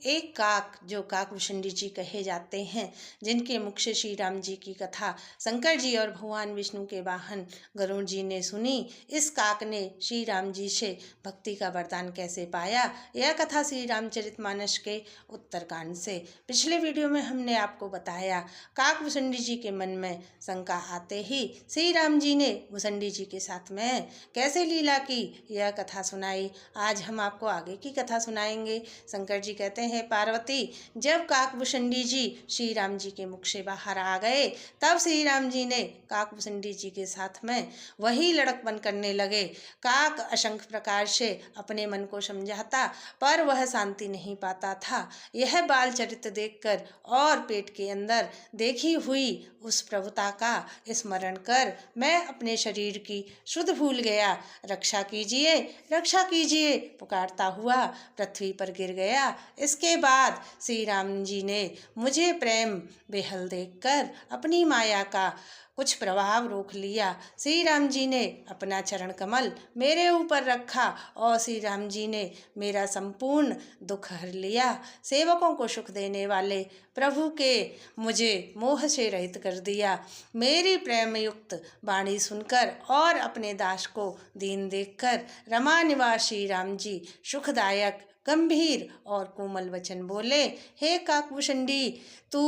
एक काक जो काकभूषणी जी कहे जाते हैं, जिनके मुख से श्री राम जी की कथा शंकर जी और भगवान विष्णु के वाहन गरुड़ जी ने सुनी। इस काक ने श्री राम जी से भक्ति का वरदान कैसे पाया, यह कथा श्री रामचरितमानस के उत्तरकांड से। पिछले वीडियो में हमने आपको बताया काकभूषणी जी के मन में शंका आते ही श्री राम जी ने भूषणी जी के साथ में कैसे लीला की, यह कथा सुनाई। आज हम आपको आगे की कथा सुनाएंगे। शंकर जी कहते हैं, पार्वती, जब काकभूषणी जी श्री राम जी के मुख से बाहर आ गए, तब श्री राम जी ने काकभूषणी जी के साथ में वही लड़कपन करने लगे। काक असंख्य प्रकार से अपने मन को समझाता, पर वह शांति नहीं पाता था। यह बाल चरित्र देखकर और पेट के अंदर देखी हुई उस प्रभुता का स्मरण कर मैं अपने शरीर की शुद्ध भूल गया। रक्षा कीजिए, रक्षा कीजिए पुकारता हुआ पृथ्वी पर गिर गया। इसके बाद श्री राम जी ने मुझे प्रेम बेहल देखकर अपनी माया का कुछ प्रभाव रोक लिया। श्री राम जी ने अपना चरण कमल मेरे ऊपर रखा और श्री राम जी ने मेरा संपूर्ण दुख हर लिया। सेवकों को सुख देने वाले प्रभु के मुझे मोह से रहित कर दिया। मेरी प्रेम युक्त वाणी सुनकर और अपने दास को दीन देखकर रमा निवासी राम जी सुखदायक गंभीर और कोमल वचन बोले, हे काकभूषणी, तू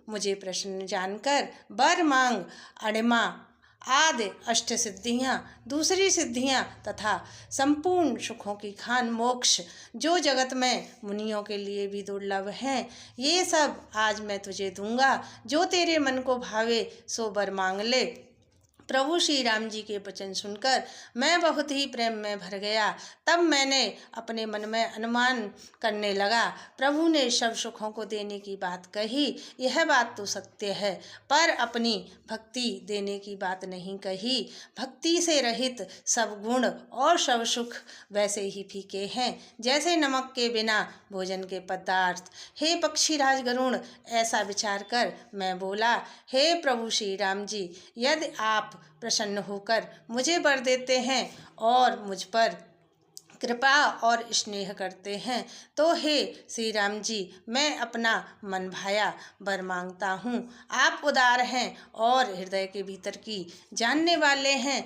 मुझे प्रसन्न जानकर वर मांग। अणिमा आदि अष्ट सिद्धियाँ, दूसरी सिद्धियाँ तथा संपूर्ण सुखों की खान मोक्ष, जो जगत में मुनियों के लिए भी दुर्लभ हैं, ये सब आज मैं तुझे दूंगा। जो तेरे मन को भावे सो वर मांग ले। प्रभु श्री राम जी के वचन सुनकर मैं बहुत ही प्रेम में भर गया। तब मैंने अपने मन में अनुमान करने लगा, प्रभु ने सब सुखों को देने की बात कही, यह बात तो सत्य है, पर अपनी भक्ति देने की बात नहीं कही। भक्ति से रहित सब गुण और सब सुख वैसे ही फीके हैं जैसे नमक के बिना भोजन के पदार्थ। हे पक्षीराज गरुड़, ऐसा विचार कर मैं बोला, हे प्रभु श्री राम जी, यदि आप प्रसन्न होकर मुझे वर देते हैं और मुझ पर कृपा और स्नेह करते हैं, तो हे श्री राम जी, मैं अपना मन भाया वर मांगता हूँ। आप उदार हैं और हृदय के भीतर की जानने वाले हैं।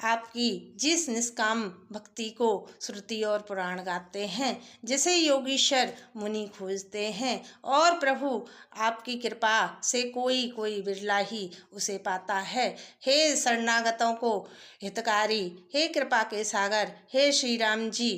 आपकी जिस निष्काम भक्ति को श्रुति और पुराण गाते हैं, जिसे योगीश्वर मुनि खोजते हैं, और प्रभु आपकी कृपा से कोई कोई बिरला ही उसे पाता है। हे शरणागतों को हितकारी, हे कृपा के सागर, हे श्री राम जी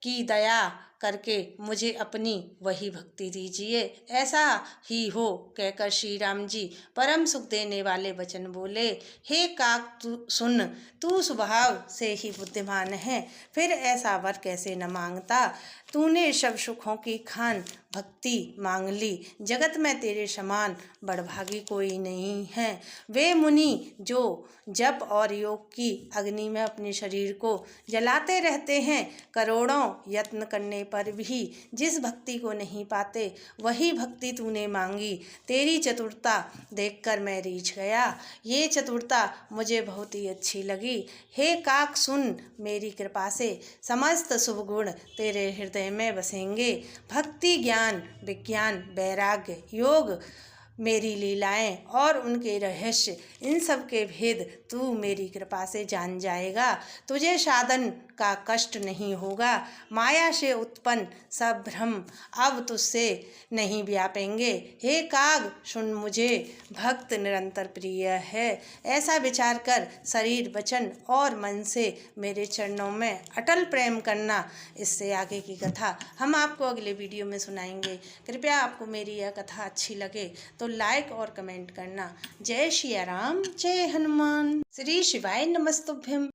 की दया करके मुझे अपनी वही भक्ति दीजिए। ऐसा ही हो कहकर श्री राम जी परम सुख देने वाले वचन बोले, हे काक, तू सुन, तू स्वभाव से ही बुद्धिमान है, फिर ऐसा वर कैसे न मांगता। तूने सब सुखों की खान भक्ति मांग ली। जगत में तेरे समान बड़भागी कोई नहीं है। वे मुनि जो जप और योग की अग्नि में अपने शरीर को जलाते रहते हैं, करोड़ों यत्न करने पर भी जिस भक्ति को नहीं पाते, वही भक्ति तूने मांगी। तेरी चतुरता देखकर मैं रीझ गया। ये चतुरता मुझे बहुत ही अच्छी लगी। हे काक, सुन, मेरी कृपा से समस्त शुभ गुण तेरे हृदय में बसेंगे। भक्ति, ज्ञान, विज्ञान, वैराग्य, योग, मेरी लीलाएं और उनके रहस्य, इन सब के भेद तू मेरी कृपा से जान जाएगा। तुझे साधन का कष्ट नहीं होगा। माया से उत्पन्न सब भ्रम अब तुझसे नहीं व्यापेंगे। हे काग, सुन, मुझे भक्त निरंतर प्रिय है। ऐसा विचार कर शरीर, वचन और मन से मेरे चरणों में अटल प्रेम करना। इससे आगे की कथा हम आपको अगले वीडियो में सुनाएंगे। कृपया आपको मेरी यह कथा अच्छी लगे तो लाइक और कमेंट करना। जय श्री राम, जय हनुमान। श्री शिवाय नमस्तुभ्यम।